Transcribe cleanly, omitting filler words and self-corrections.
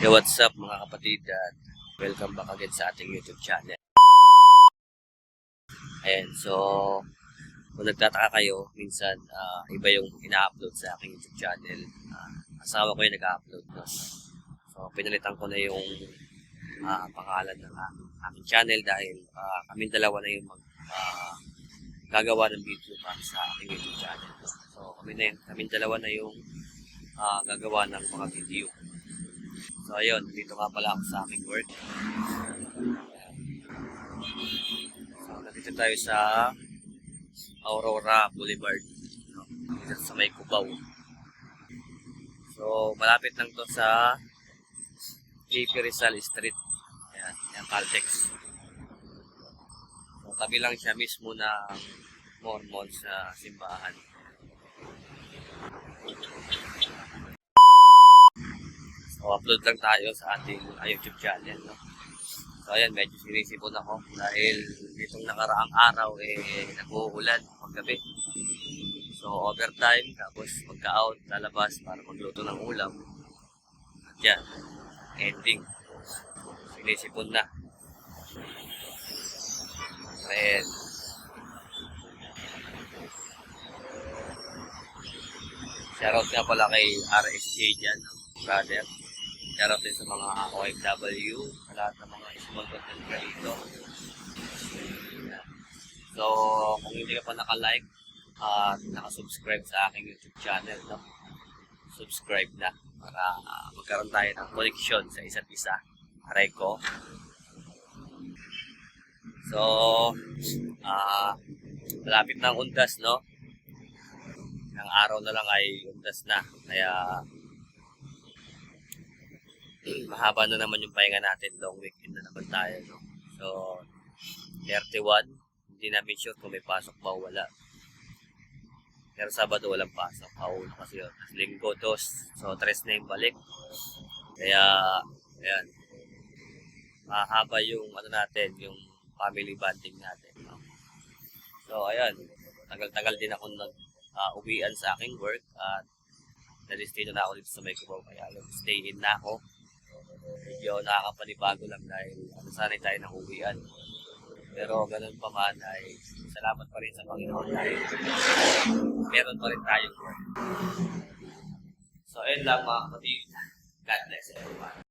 Hey, what's up mga kapatid at welcome back again sa ating YouTube channel. Ayan, so kung nagtataka kayo, minsan iba yung ina-upload sa aking YouTube channel. Asawa ko yung nag-upload. No? So pinalitan ko na yung pangalan ng aking channel dahil kaming dalawa na yung gagawa ng video para sa aking YouTube channel. No? So kaming dalawa na yung gagawa ng mga video. So ayun, dito nga pala ako sa aking work. So nandito tayo sa Aurora Boulevard, no? Dito sa may Cubao. So malapit lang to sa JP Rizal Street. Ayan, yung Caltex. So tabi lang siya mismo na Mormon sa simbahan. So, upload lang tayo sa ating YouTube channel. No? So, ayan, medyo sinisipon ako dahil itong nakaraang araw, nag-uulan paggabi. So, overtime, tapos pagka-out, lalabas para magluto ng ulam. At yan, ending. Sinisipon na. Ayan. Shoutout nga pala kay RSJ dyan, no? Brother. Shoutout din sa mga OFW, sa lahat ng mga small content creator. So, kung hindi ka pa naka-like at naka-subscribe sa aking YouTube channel, no? Subscribe na para magkaroon tayo ng connection sa isa't isa. Aray ko. So, malapit na ang undas, no? Ang araw na lang ay undas na. Kaya, mahaba na naman yung pahinga natin. Long weekend na naman tayo, no? So, 31. Hindi namin sure kung may pasok ba o wala. Pero Sabado walang pasok. Paulo kasi yun. Linggo, 2. So, 3 na yung balik. Kaya, ayan. Mahaba yung natin, yung family bonding natin, no? So, ayan. Tagal-tagal din ako uwian sa aking work at na-destino na ako dito sa may Cubao. Kaya stay in na ako. Medyo nakakapanibago lang dahil sanay tayo ng uwian. Pero ganun pa man ay salamat pa rin sa Panginoon dahil meron pa rin tayong work. So ayun lang mga kapatid. God bless everyone.